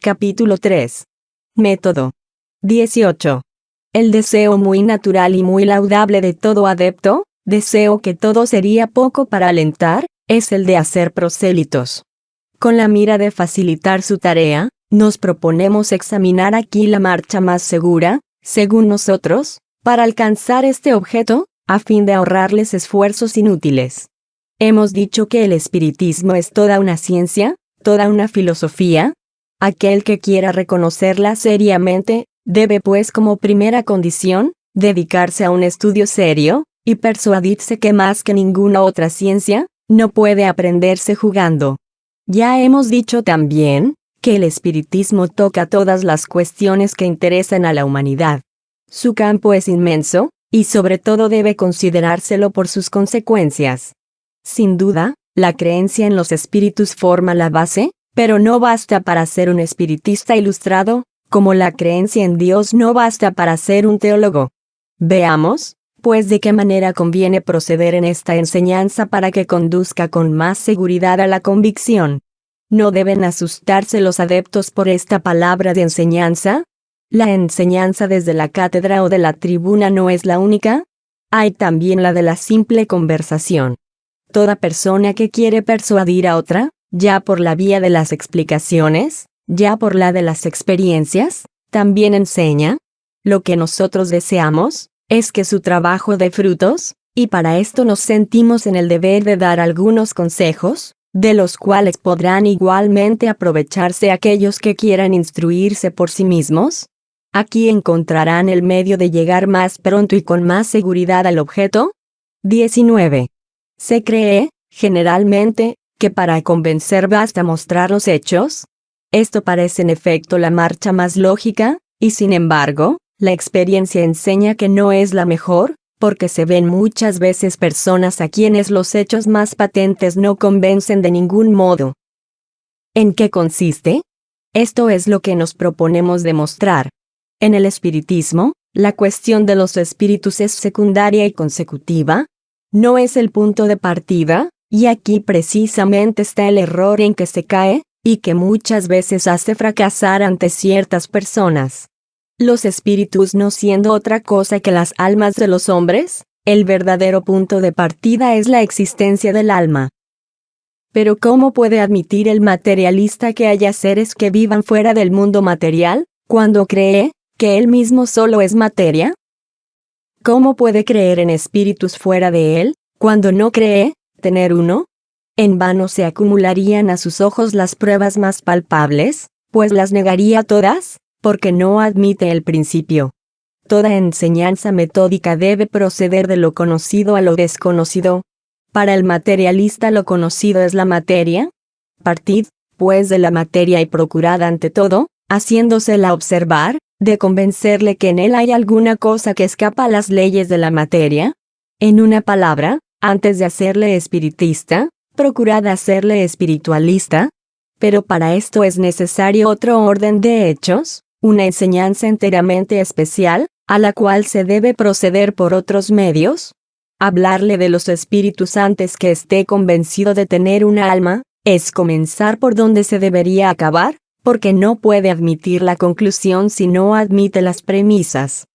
Capítulo 3. Método. 18. El deseo muy natural y muy laudable de todo adepto, deseo que todo sería poco para alentar, es el de hacer prosélitos. Con la mira de facilitar su tarea, nos proponemos examinar aquí la marcha más segura, según nosotros, para alcanzar este objeto, a fin de ahorrarles esfuerzos inútiles. Hemos dicho que el espiritismo es toda una ciencia, toda una filosofía. Aquel que quiera reconocerla seriamente, debe pues como primera condición, dedicarse a un estudio serio, y persuadirse que más que ninguna otra ciencia, no puede aprenderse jugando. Ya hemos dicho también, que el espiritismo toca todas las cuestiones que interesan a la humanidad. Su campo es inmenso, y sobre todo debe considerárselo por sus consecuencias. Sin duda, la creencia en los espíritus forma la base, pero no basta para ser un espiritista ilustrado, como la creencia en Dios no basta para ser un teólogo. Veamos, pues, de qué manera conviene proceder en esta enseñanza para que conduzca con más seguridad a la convicción. ¿No deben asustarse los adeptos por esta palabra de enseñanza? ¿La enseñanza desde la cátedra o de la tribuna no es la única? Hay también la de la simple conversación. Toda persona que quiere persuadir a otra, ya por la vía de las explicaciones, ya por la de las experiencias, también enseña. Lo que nosotros deseamos, es que su trabajo dé frutos, y para esto nos sentimos en el deber de dar algunos consejos, de los cuales podrán igualmente aprovecharse aquellos que quieran instruirse por sí mismos. Aquí encontrarán el medio de llegar más pronto y con más seguridad al objeto. 19. Se cree, generalmente, que para convencer basta mostrar los hechos. Esto parece en efecto la marcha más lógica, y sin embargo, la experiencia enseña que no es la mejor, porque se ven muchas veces personas a quienes los hechos más patentes no convencen de ningún modo. ¿En qué consiste? Esto es lo que nos proponemos demostrar. En el espiritismo, la cuestión de los espíritus es secundaria y consecutiva. No es el punto de partida, y aquí precisamente está el error en que se cae, y que muchas veces hace fracasar ante ciertas personas. Los espíritus no siendo otra cosa que las almas de los hombres, el verdadero punto de partida es la existencia del alma. Pero ¿cómo puede admitir el materialista que haya seres que vivan fuera del mundo material, cuando cree que él mismo solo es materia? ¿Cómo puede creer en espíritus fuera de él, cuando no cree tener uno? En vano se acumularían a sus ojos las pruebas más palpables, pues las negaría todas, porque no admite el principio. Toda enseñanza metódica debe proceder de lo conocido a lo desconocido. Para el materialista lo conocido es la materia. Partid, pues, de la materia y procurad ante todo, haciéndosela observar, de convencerle que en él hay alguna cosa que escapa a las leyes de la materia. En una palabra, antes de hacerle espiritista, procurad hacerle espiritualista. Pero para esto es necesario otro orden de hechos, una enseñanza enteramente especial, a la cual se debe proceder por otros medios. Hablarle de los espíritus antes que esté convencido de tener una alma, es comenzar por donde se debería acabar, porque no puede admitir la conclusión si no admite las premisas.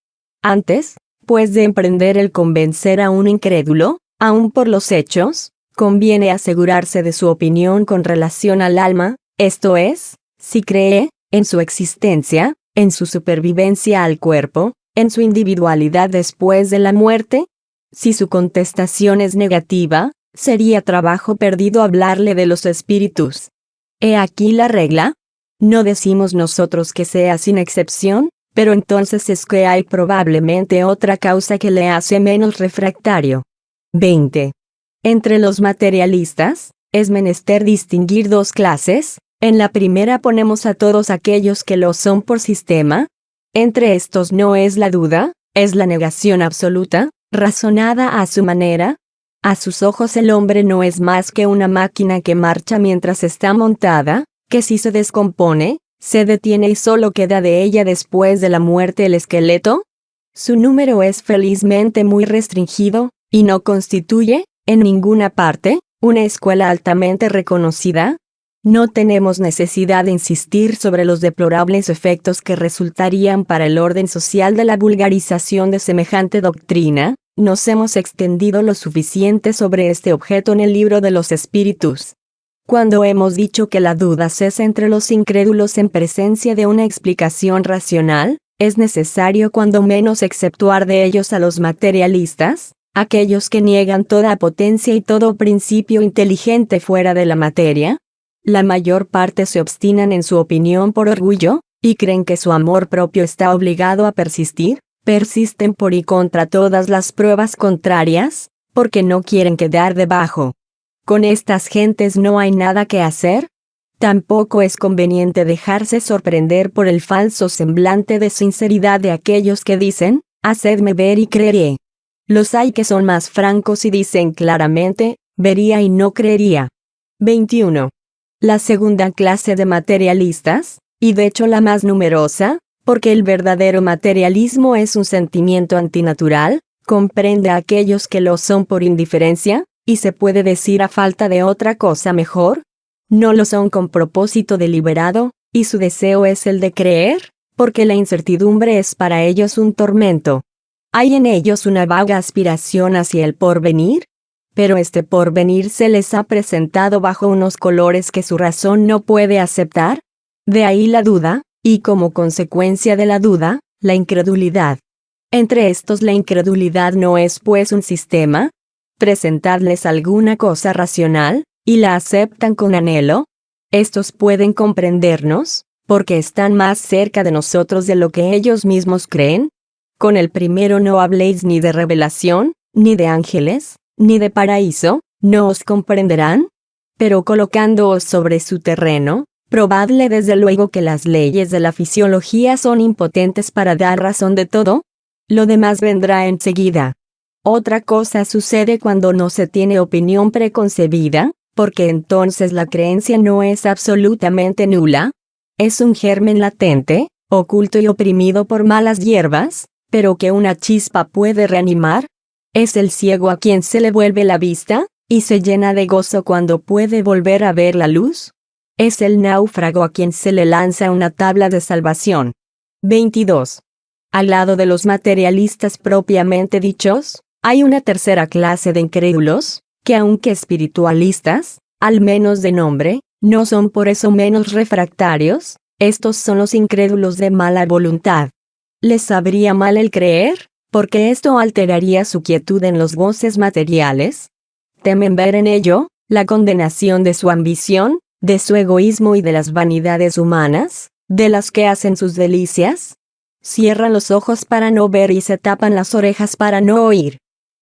Antes, pues, de emprender el convencer a un incrédulo, aun por los hechos, conviene asegurarse de su opinión con relación al alma, esto es, si cree, en su existencia, en su supervivencia al cuerpo, en su individualidad después de la muerte. Si su contestación es negativa, sería trabajo perdido hablarle de los espíritus. He aquí la regla. No decimos nosotros que sea sin excepción, pero entonces es que hay probablemente otra causa que le hace menos refractario. 20. Entre los materialistas, es menester distinguir dos clases. En la primera ponemos a todos aquellos que lo son por sistema. Entre estos no es la duda, es la negación absoluta, razonada a su manera. A sus ojos el hombre no es más que una máquina que marcha mientras está montada, que si se descompone, se detiene y solo queda de ella después de la muerte el esqueleto. Su número es felizmente muy restringido, y no constituye, en ninguna parte, una escuela altamente reconocida. No tenemos necesidad de insistir sobre los deplorables efectos que resultarían para el orden social de la vulgarización de semejante doctrina. Nos hemos extendido lo suficiente sobre este objeto en el libro de los espíritus. Cuando hemos dicho que la duda cesa entre los incrédulos en presencia de una explicación racional, es necesario cuando menos exceptuar de ellos a los materialistas, aquellos que niegan toda potencia y todo principio inteligente fuera de la materia. La mayor parte se obstinan en su opinión por orgullo, y creen que su amor propio está obligado a persistir. Persisten por y contra todas las pruebas contrarias, porque no quieren quedar debajo. Con estas gentes no hay nada que hacer. Tampoco es conveniente dejarse sorprender por el falso semblante de sinceridad de aquellos que dicen, hacedme ver y creeré. Los hay que son más francos y dicen claramente, vería y no creería. 21. La segunda clase de materialistas, y de hecho la más numerosa, porque el verdadero materialismo es un sentimiento antinatural, comprende a aquellos que lo son por indiferencia, y se puede decir a falta de otra cosa mejor. No lo son con propósito deliberado, y su deseo es el de creer, porque la incertidumbre es para ellos un tormento. ¿Hay en ellos una vaga aspiración hacia el porvenir? Pero este porvenir se les ha presentado bajo unos colores que su razón no puede aceptar. De ahí la duda, y como consecuencia de la duda, la incredulidad. Entre estos la incredulidad no es pues un sistema. Presentadles alguna cosa racional, y la aceptan con anhelo. Estos pueden comprendernos, porque están más cerca de nosotros de lo que ellos mismos creen. Con el primero no habléis ni de revelación, ni de ángeles, ni de paraíso, no os comprenderán. Pero colocándoos sobre su terreno, probadle desde luego que las leyes de la fisiología son impotentes para dar razón de todo. Lo demás vendrá enseguida. Otra cosa sucede cuando no se tiene opinión preconcebida, porque entonces la creencia no es absolutamente nula. Es un germen latente, oculto y oprimido por malas hierbas, pero que una chispa puede reanimar. Es el ciego a quien se le vuelve la vista, y se llena de gozo cuando puede volver a ver la luz. Es el náufrago a quien se le lanza una tabla de salvación. 22. Al lado de los materialistas propiamente dichos, hay una tercera clase de incrédulos, que aunque espiritualistas, al menos de nombre, no son por eso menos refractarios. Estos son los incrédulos de mala voluntad. Les sabría mal el creer, porque esto alteraría su quietud en los goces materiales. Temen ver en ello la condenación de su ambición, de su egoísmo y de las vanidades humanas, de las que hacen sus delicias. Cierran los ojos para no ver y se tapan las orejas para no oír.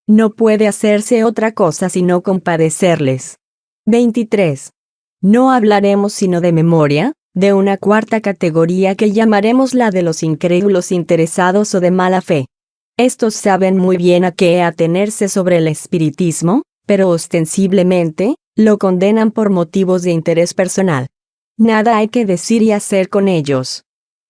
No puede hacerse otra cosa sino compadecerles. 23. No hablaremos sino de memoria, de una cuarta categoría que llamaremos la de los incrédulos interesados o de mala fe. Estos saben muy bien a qué atenerse sobre el espiritismo, pero ostensiblemente, lo condenan por motivos de interés personal. Nada hay que decir y hacer con ellos.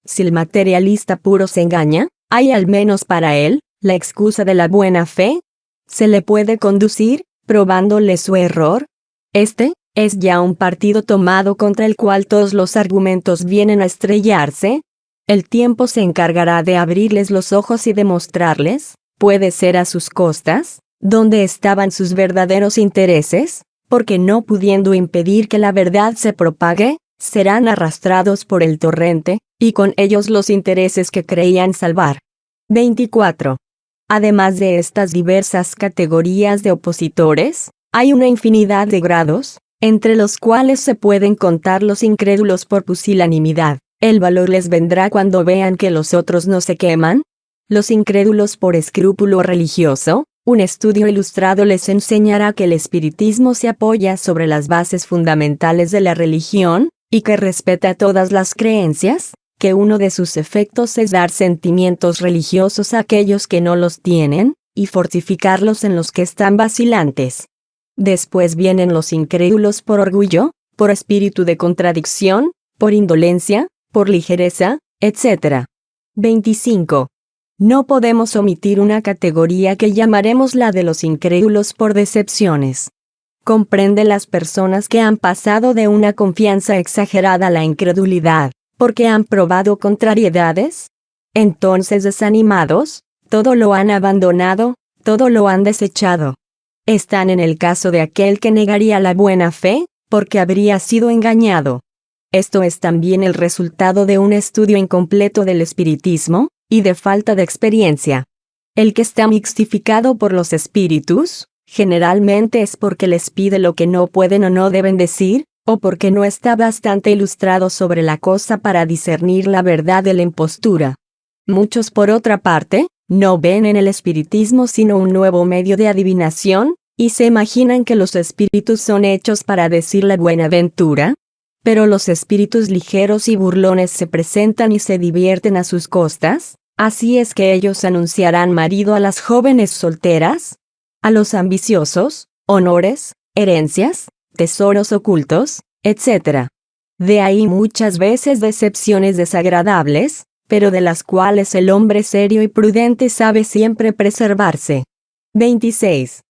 Si el materialista puro se engaña, hay al menos para él, la excusa de la buena fe. Se le puede conducir, probándole su error. Este, es ya un partido tomado contra el cual todos los argumentos vienen a estrellarse. El tiempo se encargará de abrirles los ojos y de mostrarles, puede ser a sus costas, dónde estaban sus verdaderos intereses, porque no pudiendo impedir que la verdad se propague, serán arrastrados por el torrente, y con ellos los intereses que creían salvar. 24. Además de estas diversas categorías de opositores, hay una infinidad de grados, entre los cuales se pueden contar los incrédulos por pusilanimidad. El valor les vendrá cuando vean que los otros no se queman. Los incrédulos por escrúpulo religioso, un estudio ilustrado les enseñará que el espiritismo se apoya sobre las bases fundamentales de la religión, y que respeta todas las creencias, que uno de sus efectos es dar sentimientos religiosos a aquellos que no los tienen, y fortificarlos en los que están vacilantes. Después vienen los incrédulos por orgullo, por espíritu de contradicción, por indolencia, por ligereza, etc. 25. No podemos omitir una categoría que llamaremos la de los incrédulos por decepciones. Comprende las personas que han pasado de una confianza exagerada a la incredulidad, porque han probado contrariedades. Entonces desanimados, todo lo han abandonado, todo lo han desechado. Están en el caso de aquel que negaría la buena fe, porque habría sido engañado. Esto es también el resultado de un estudio incompleto del espiritismo, y de falta de experiencia. El que está mixtificado por los espíritus, generalmente es porque les pide lo que no pueden o no deben decir, o porque no está bastante ilustrado sobre la cosa para discernir la verdad de la impostura. Muchos, por otra parte, no ven en el espiritismo sino un nuevo medio de adivinación, y se imaginan que los espíritus son hechos para decir la buena ventura. Pero los espíritus ligeros y burlones se presentan y se divierten a sus costas, así es que ellos anunciarán marido a las jóvenes solteras, a los ambiciosos, honores, herencias, tesoros ocultos, etc. De ahí muchas veces decepciones desagradables, pero de las cuales el hombre serio y prudente sabe siempre preservarse. 26.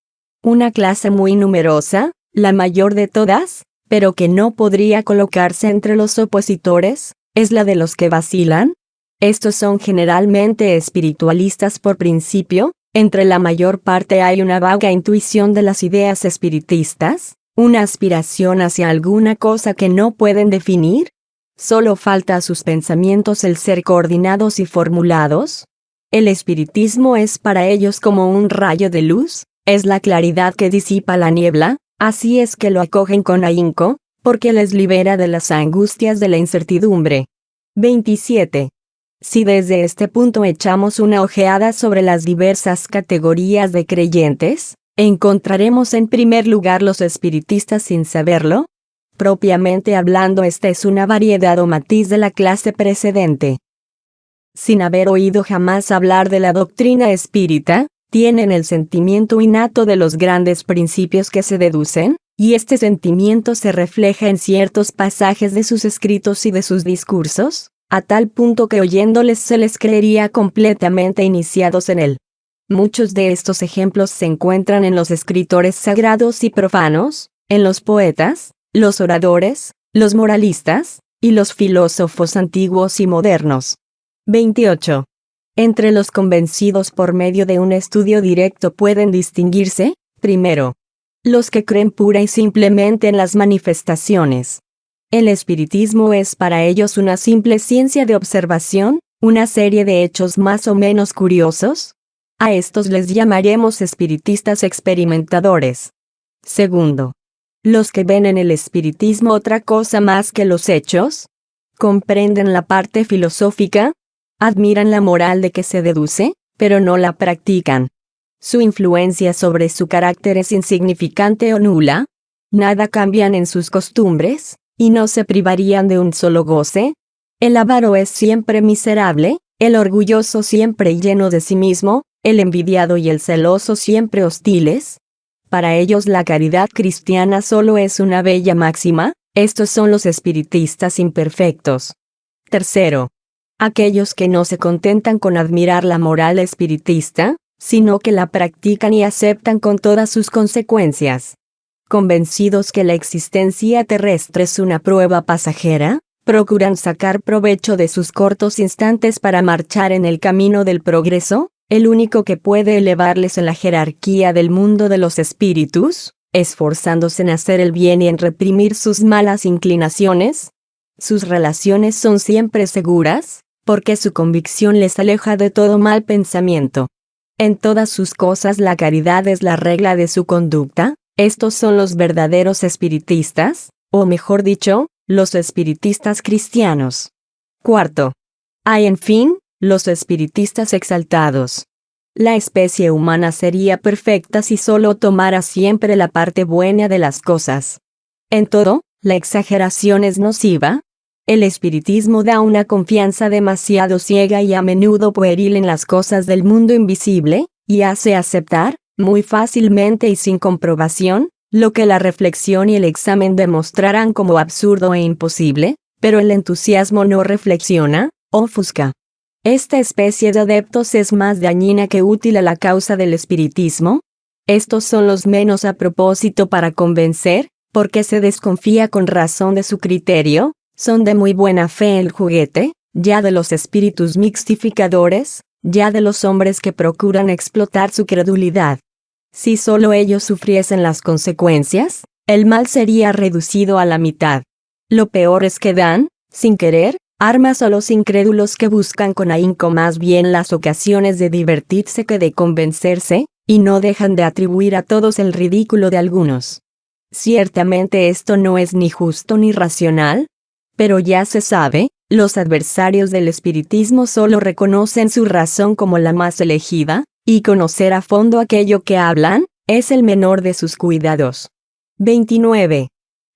Una clase muy numerosa, la mayor de todas, pero que no podría colocarse entre los opositores, es la de los que vacilan. Estos son generalmente espiritualistas por principio. Entre la mayor parte hay una vaga intuición de las ideas espiritistas, una aspiración hacia alguna cosa que no pueden definir. Solo falta a sus pensamientos el ser coordinados y formulados. El espiritismo es para ellos como un rayo de luz, es la claridad que disipa la niebla, así es que lo acogen con ahínco, porque les libera de las angustias de la incertidumbre. 27. Si desde este punto echamos una ojeada sobre las diversas categorías de creyentes, encontraremos en primer lugar los espiritistas sin saberlo. Propiamente hablando, esta es una variedad o matiz de la clase precedente. Sin haber oído jamás hablar de la doctrina espírita, tienen el sentimiento innato de los grandes principios que se deducen, y este sentimiento se refleja en ciertos pasajes de sus escritos y de sus discursos, a tal punto que oyéndoles se les creería completamente iniciados en él. Muchos de estos ejemplos se encuentran en los escritores sagrados y profanos, en los poetas, los oradores, los moralistas, y los filósofos antiguos y modernos. 28. Entre los convencidos por medio de un estudio directo pueden distinguirse, primero, los que creen pura y simplemente en las manifestaciones. El espiritismo es para ellos una simple ciencia de observación, una serie de hechos más o menos curiosos. A estos les llamaremos espiritistas experimentadores. Segundo, los que ven en el espiritismo otra cosa más que los hechos, comprenden la parte filosófica, admiran la moral de que se deduce, pero no la practican. Su influencia sobre su carácter es insignificante o nula. Nada cambian en sus costumbres, y no se privarían de un solo goce. El avaro es siempre miserable, el orgulloso siempre lleno de sí mismo, el envidiado y el celoso siempre hostiles. Para ellos la caridad cristiana solo es una bella máxima. Estos son los espiritistas imperfectos. Tercero, aquellos que no se contentan con admirar la moral espiritista, sino que la practican y aceptan con todas sus consecuencias. Convencidos que la existencia terrestre es una prueba pasajera, procuran sacar provecho de sus cortos instantes para marchar en el camino del progreso, el único que puede elevarles en la jerarquía del mundo de los espíritus, esforzándose en hacer el bien y en reprimir sus malas inclinaciones. Sus relaciones son siempre seguras, porque su convicción les aleja de todo mal pensamiento. En todas sus cosas la caridad es la regla de su conducta. Estos son los verdaderos espiritistas, o mejor dicho, los espiritistas cristianos. Cuarto, hay en fin, los espiritistas exaltados. La especie humana sería perfecta si solo tomara siempre la parte buena de las cosas. En todo, la exageración es nociva. El espiritismo da una confianza demasiado ciega y a menudo pueril en las cosas del mundo invisible, y hace aceptar, muy fácilmente y sin comprobación, lo que la reflexión y el examen demostrarán como absurdo e imposible, pero el entusiasmo no reflexiona, ofusca. Esta especie de adeptos es más dañina que útil a la causa del espiritismo. Estos son los menos a propósito para convencer, porque se desconfía con razón de su criterio, son de muy buena fe el juguete, ya de los espíritus mixtificadores, ya de los hombres que procuran explotar su credulidad. Si solo ellos sufriesen las consecuencias, el mal sería reducido a la mitad. Lo peor es que dan, sin querer, armas a los incrédulos que buscan con ahínco más bien las ocasiones de divertirse que de convencerse, y no dejan de atribuir a todos el ridículo de algunos. Ciertamente esto no es ni justo ni racional, pero ya se sabe, los adversarios del espiritismo solo reconocen su razón como la más elegida, y conocer a fondo aquello que hablan, es el menor de sus cuidados. 29.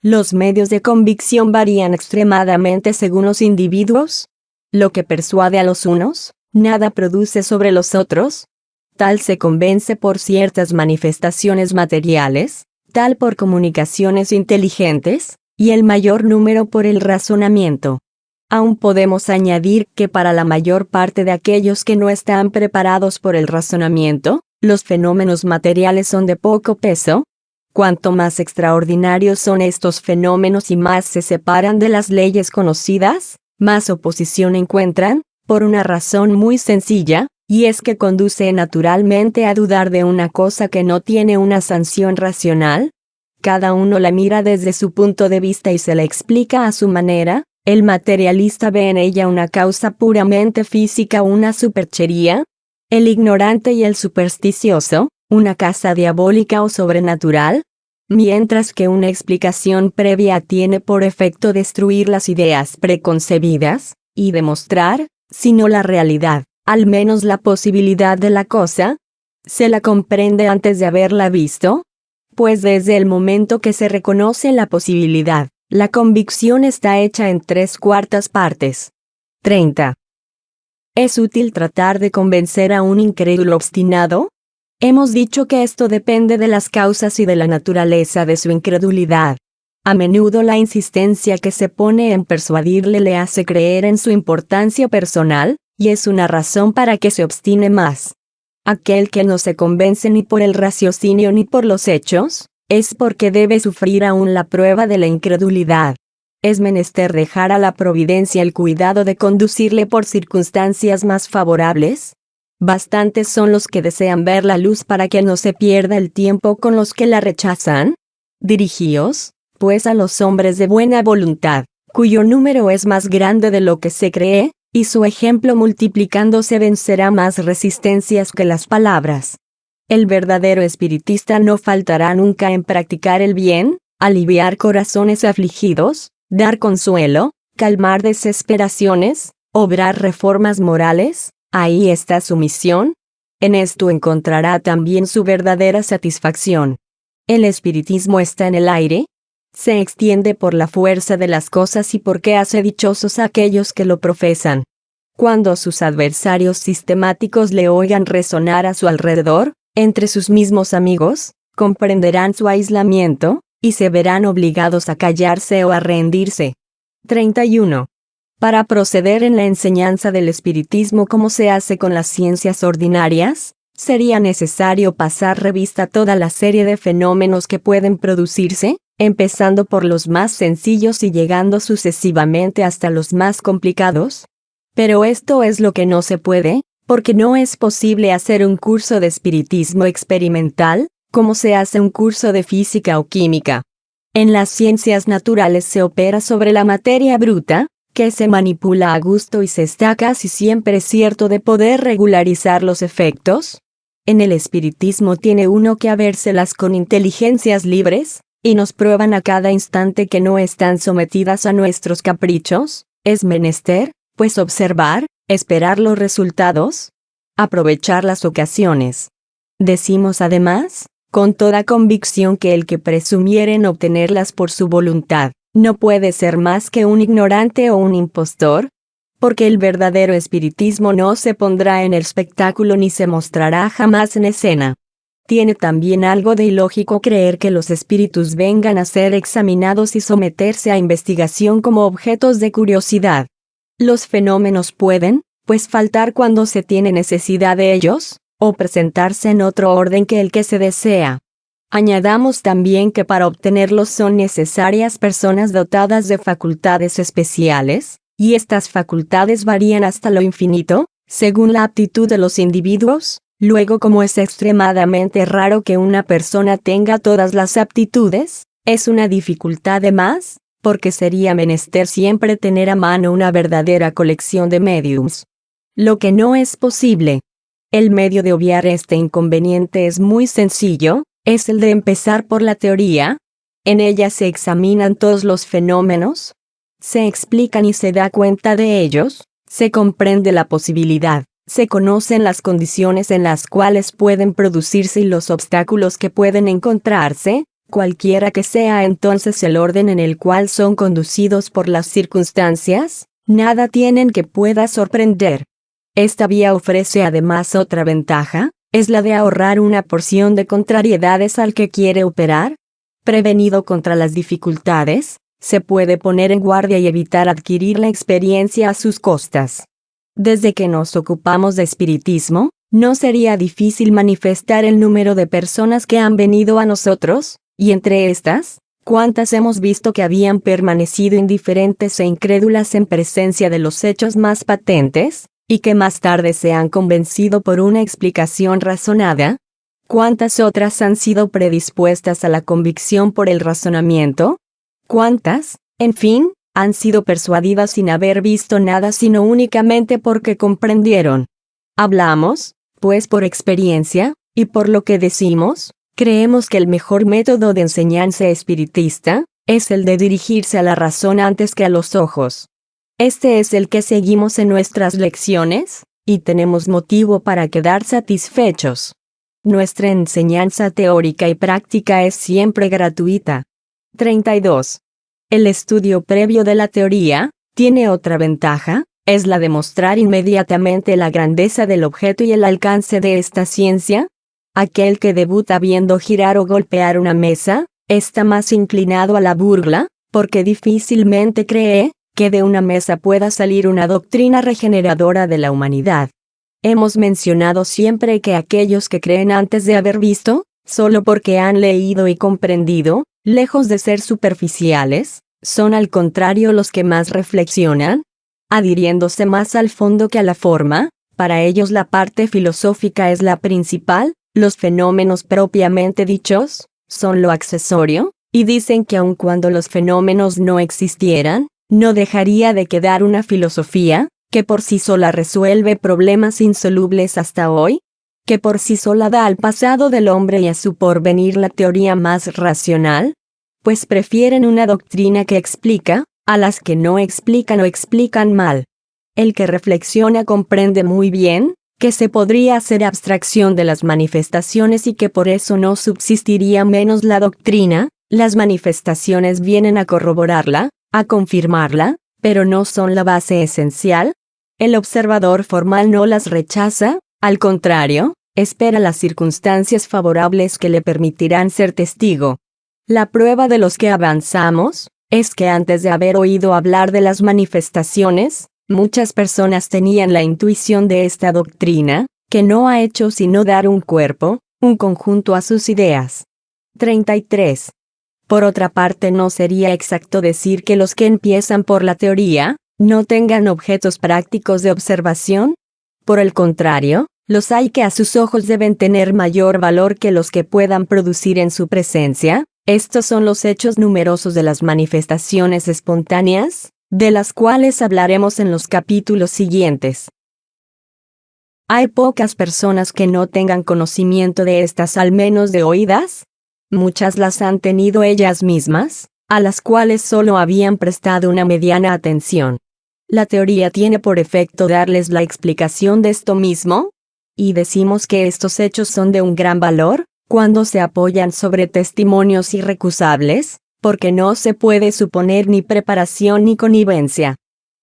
Los medios de convicción varían extremadamente según los individuos. Lo que persuade a los unos, nada produce sobre los otros. Tal se convence por ciertas manifestaciones materiales, tal por comunicaciones inteligentes, y el mayor número por el razonamiento. Aún podemos añadir que para la mayor parte de aquellos que no están preparados por el razonamiento, los fenómenos materiales son de poco peso. Cuanto más extraordinarios son estos fenómenos y más se separan de las leyes conocidas, más oposición encuentran, por una razón muy sencilla, y es que conduce naturalmente a dudar de una cosa que no tiene una sanción racional. Cada uno la mira desde su punto de vista y se la explica a su manera. El materialista ve en ella una causa puramente física, una superchería. El ignorante y el supersticioso, una casa diabólica o sobrenatural, mientras que una explicación previa tiene por efecto destruir las ideas preconcebidas, y demostrar, si no la realidad, al menos la posibilidad de la cosa. ¿Se la comprende antes de haberla visto? Pues desde el momento que se reconoce la posibilidad, la convicción está hecha en 3/4 partes. 30. ¿Es útil tratar de convencer a un incrédulo obstinado? Hemos dicho que esto depende de las causas y de la naturaleza de su incredulidad. A menudo la insistencia que se pone en persuadirle le hace creer en su importancia personal, y es una razón para que se obstine más. Aquel que no se convence ni por el raciocinio ni por los hechos, es porque debe sufrir aún la prueba de la incredulidad. Es menester dejar a la providencia el cuidado de conducirle por circunstancias más favorables. Bastantes son los que desean ver la luz para que no se pierda el tiempo con los que la rechazan. Dirigíos, pues, a los hombres de buena voluntad, cuyo número es más grande de lo que se cree, y su ejemplo multiplicándose vencerá más resistencias que las palabras. El verdadero espiritista no faltará nunca en practicar el bien, aliviar corazones afligidos, dar consuelo, calmar desesperaciones, obrar reformas morales. Ahí está su misión. En esto encontrará también su verdadera satisfacción. El espiritismo está en el aire. Se extiende por la fuerza de las cosas y porque hace dichosos a aquellos que lo profesan. Cuando sus adversarios sistemáticos le oigan resonar a su alrededor, entre sus mismos amigos, comprenderán su aislamiento, y se verán obligados a callarse o a rendirse. 31. Para proceder en la enseñanza del espiritismo como se hace con las ciencias ordinarias, sería necesario pasar revista toda la serie de fenómenos que pueden producirse, empezando por los más sencillos y llegando sucesivamente hasta los más complicados. Pero esto es lo que no se puede, porque no es posible hacer un curso de espiritismo experimental, como se hace un curso de física o química. En las ciencias naturales se opera sobre la materia bruta, que se manipula a gusto y se está casi siempre cierto de poder regularizar los efectos. En el espiritismo tiene uno que habérselas con inteligencias libres, y nos prueban a cada instante que no están sometidas a nuestros caprichos. Es menester, pues, observar, esperar los resultados, aprovechar las ocasiones. Decimos además, con toda convicción, que el que presumiere en obtenerlas por su voluntad, no puede ser más que un ignorante o un impostor, porque el verdadero espiritismo no se pondrá en el espectáculo ni se mostrará jamás en escena. Tiene también algo de ilógico creer que los espíritus vengan a ser examinados y someterse a investigación como objetos de curiosidad. Los fenómenos pueden, pues, faltar cuando se tiene necesidad de ellos, o presentarse en otro orden que el que se desea. Añadamos también que para obtenerlos son necesarias personas dotadas de facultades especiales, y estas facultades varían hasta lo infinito, según la aptitud de los individuos. Luego, como es extremadamente raro que una persona tenga todas las aptitudes, es una dificultad de más, porque sería menester siempre tener a mano una verdadera colección de mediums. Lo que no es posible. El medio de obviar este inconveniente es muy sencillo, es el de empezar por la teoría. En ella se examinan todos los fenómenos, se explican y se da cuenta de ellos, se comprende la posibilidad, se conocen las condiciones en las cuales pueden producirse y los obstáculos que pueden encontrarse, cualquiera que sea entonces el orden en el cual son conducidos por las circunstancias, nada tienen que pueda sorprender. Esta vía ofrece además otra ventaja, es la de ahorrar una porción de contrariedades al que quiere operar. Prevenido contra las dificultades, se puede poner en guardia y evitar adquirir la experiencia a sus costas. Desde que nos ocupamos de espiritismo, no sería difícil manifestar el número de personas que han venido a nosotros, y entre estas, cuántas hemos visto que habían permanecido indiferentes e incrédulas en presencia de los hechos más patentes, y que más tarde se han convencido por una explicación razonada. ¿Cuántas otras han sido predispuestas a la convicción por el razonamiento? ¿Cuántas, en fin, han sido persuadidas sin haber visto nada sino únicamente porque comprendieron? Hablamos, pues por experiencia, y por lo que decimos, creemos que el mejor método de enseñanza espiritista es el de dirigirse a la razón antes que a los ojos. Este es el que seguimos en nuestras lecciones, y tenemos motivo para quedar satisfechos. Nuestra enseñanza teórica y práctica es siempre gratuita. 32. El estudio previo de la teoría tiene otra ventaja, es la de mostrar inmediatamente la grandeza del objeto y el alcance de esta ciencia. Aquel que debuta viendo girar o golpear una mesa, está más inclinado a la burla, porque difícilmente cree que de una mesa pueda salir una doctrina regeneradora de la humanidad. Hemos mencionado siempre que aquellos que creen antes de haber visto, solo porque han leído y comprendido, lejos de ser superficiales, son al contrario los que más reflexionan, adhiriéndose más al fondo que a la forma. Para ellos la parte filosófica es la principal, los fenómenos propiamente dichos son lo accesorio, y dicen que aun cuando los fenómenos no existieran, no dejaría de quedar una filosofía, que por sí sola resuelve problemas insolubles hasta hoy, que por sí sola da al pasado del hombre y a su porvenir la teoría más racional, pues prefieren una doctrina que explica, a las que no explican o explican mal. El que reflexiona comprende muy bien, que se podría hacer abstracción de las manifestaciones y que por eso no subsistiría menos la doctrina. Las manifestaciones vienen a corroborarla, a confirmarla, pero no son la base esencial. El observador formal no las rechaza, al contrario, espera las circunstancias favorables que le permitirán ser testigo. La prueba de los que avanzamos, es que antes de haber oído hablar de las manifestaciones, muchas personas tenían la intuición de esta doctrina, que no ha hecho sino dar un cuerpo, un conjunto a sus ideas. 33. Por otra parte, no sería exacto decir que los que empiezan por la teoría, no tengan objetos prácticos de observación. Por el contrario, los hay que a sus ojos deben tener mayor valor que los que puedan producir en su presencia. Estos son los hechos numerosos de las manifestaciones espontáneas, de las cuales hablaremos en los capítulos siguientes. Hay pocas personas que no tengan conocimiento de estas, al menos de oídas. Muchas las han tenido ellas mismas, a las cuales solo habían prestado una mediana atención. La teoría tiene por efecto darles la explicación de esto mismo, y decimos que estos hechos son de un gran valor, cuando se apoyan sobre testimonios irrecusables, porque no se puede suponer ni preparación ni connivencia.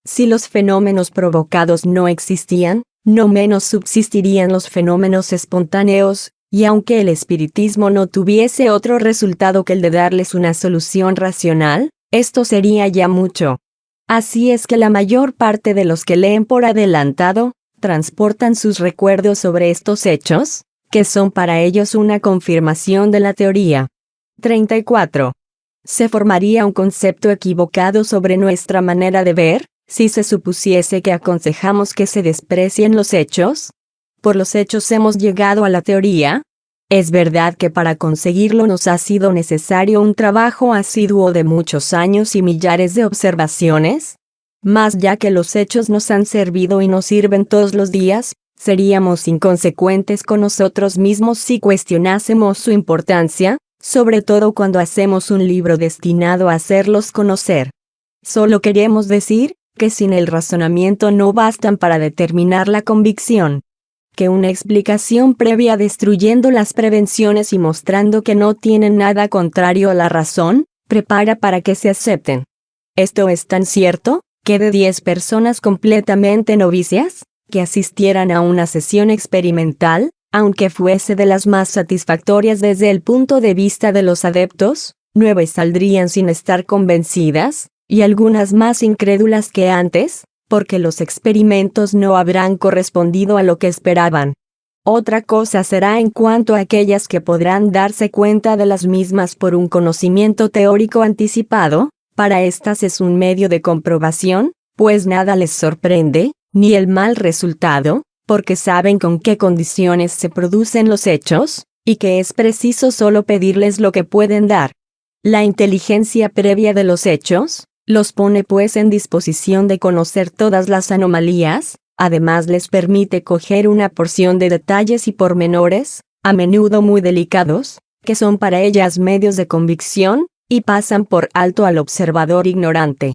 Si los fenómenos provocados no existían, no menos subsistirían los fenómenos espontáneos, y aunque el espiritismo no tuviese otro resultado que el de darles una solución racional, esto sería ya mucho. Así es que la mayor parte de los que leen por adelantado, transportan sus recuerdos sobre estos hechos, que son para ellos una confirmación de la teoría. 34. Se formaría un concepto equivocado sobre nuestra manera de ver, si se supusiese que aconsejamos que se desprecien los hechos. Por los hechos hemos llegado a la teoría. Es verdad que para conseguirlo nos ha sido necesario un trabajo asiduo de muchos años y millares de observaciones. Mas ya que los hechos nos han servido y nos sirven todos los días, seríamos inconsecuentes con nosotros mismos si cuestionásemos su importancia, sobre todo cuando hacemos un libro destinado a hacerlos conocer. Solo queremos decir, que sin el razonamiento no bastan para determinar la convicción. Que una explicación previa destruyendo las prevenciones y mostrando que no tienen nada contrario a la razón, prepara para que se acepten. Esto es tan cierto, que de 10 personas completamente novicias, que asistieran a una sesión experimental, aunque fuese de las más satisfactorias desde el punto de vista de los adeptos, 9 saldrían sin estar convencidas, y algunas más incrédulas que antes, porque los experimentos no habrán correspondido a lo que esperaban. Otra cosa será en cuanto a aquellas que podrán darse cuenta de las mismas por un conocimiento teórico anticipado. Para estas es un medio de comprobación, pues nada les sorprende, ni el mal resultado, porque saben con qué condiciones se producen los hechos, y que es preciso solo pedirles lo que pueden dar. La inteligencia previa de los hechos, los pone pues en disposición de conocer todas las anomalías, además les permite coger una porción de detalles y pormenores, a menudo muy delicados, que son para ellas medios de convicción, y pasan por alto al observador ignorante.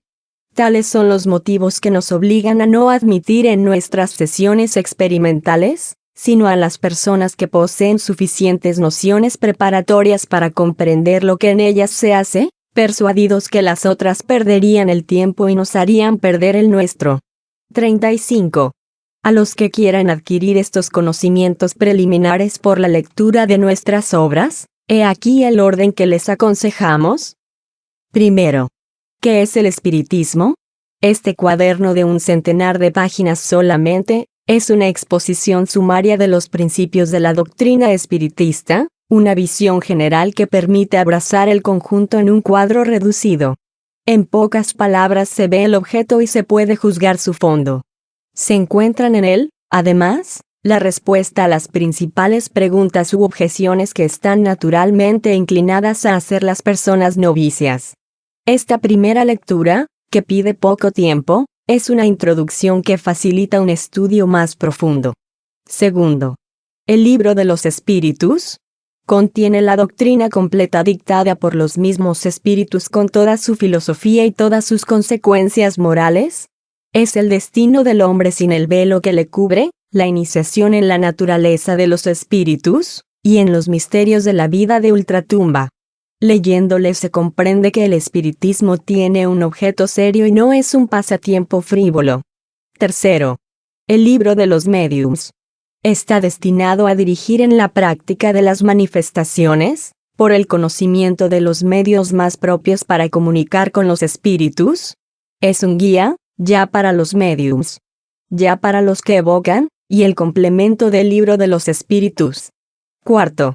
Tales son los motivos que nos obligan a no admitir en nuestras sesiones experimentales, sino a las personas que poseen suficientes nociones preparatorias para comprender lo que en ellas se hace, persuadidos que las otras perderían el tiempo y nos harían perder el nuestro. 35. A los que quieran adquirir estos conocimientos preliminares por la lectura de nuestras obras, he aquí el orden que les aconsejamos. Primero, ¿qué es el espiritismo? Este cuaderno de un centenar de páginas solamente, es una exposición sumaria de los principios de la doctrina espiritista, una visión general que permite abrazar el conjunto en un cuadro reducido. En pocas palabras se ve el objeto y se puede juzgar su fondo. Se encuentran en él, además, la respuesta a las principales preguntas u objeciones que están naturalmente inclinadas a hacer las personas novicias. Esta primera lectura, que pide poco tiempo, es una introducción que facilita un estudio más profundo. Segundo, el libro de los espíritus contiene la doctrina completa dictada por los mismos espíritus con toda su filosofía y todas sus consecuencias morales. Es el destino del hombre sin el velo que le cubre, la iniciación en la naturaleza de los espíritus, y en los misterios de la vida de ultratumba. Leyéndole se comprende que el espiritismo tiene un objeto serio y no es un pasatiempo frívolo. Tercero, el libro de los médiums. Está destinado a dirigir en la práctica de las manifestaciones, por el conocimiento de los medios más propios para comunicar con los espíritus. Es un guía, ya para los médiums, ya para los que evocan, y el complemento del libro de los espíritus. Cuarto,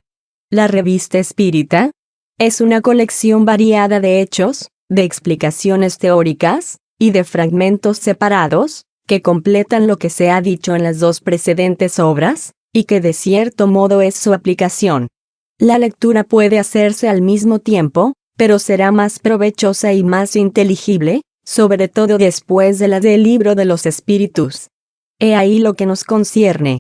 la revista espírita. Es una colección variada de hechos, de explicaciones teóricas, y de fragmentos separados, que completan lo que se ha dicho en las dos precedentes obras, y que de cierto modo es su aplicación. La lectura puede hacerse al mismo tiempo, pero será más provechosa y más inteligible, sobre todo después de la del libro de los espíritus. He ahí lo que nos concierne.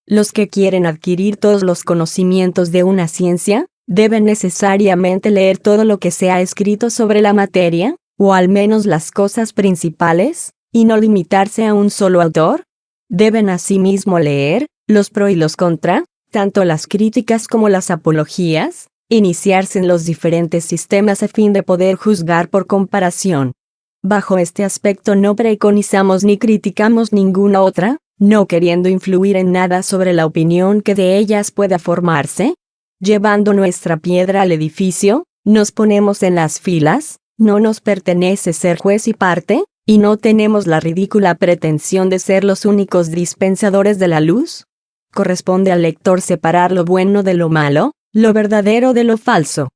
Los que quieren adquirir todos los conocimientos de una ciencia, deben necesariamente leer todo lo que se ha escrito sobre la materia, o al menos las cosas principales, y no limitarse a un solo autor. Deben asimismo leer los pro y los contra, tanto las críticas como las apologías, iniciarse en los diferentes sistemas a fin de poder juzgar por comparación. Bajo este aspecto no preconizamos ni criticamos ninguna otra, no queriendo influir en nada sobre la opinión que de ellas pueda formarse. Llevando nuestra piedra al edificio, nos ponemos en las filas, no nos pertenece ser juez y parte, ¿Y no tenemos la ridícula pretensión de ser los únicos dispensadores de la luz? Corresponde al lector separar lo bueno de lo malo, lo verdadero de lo falso.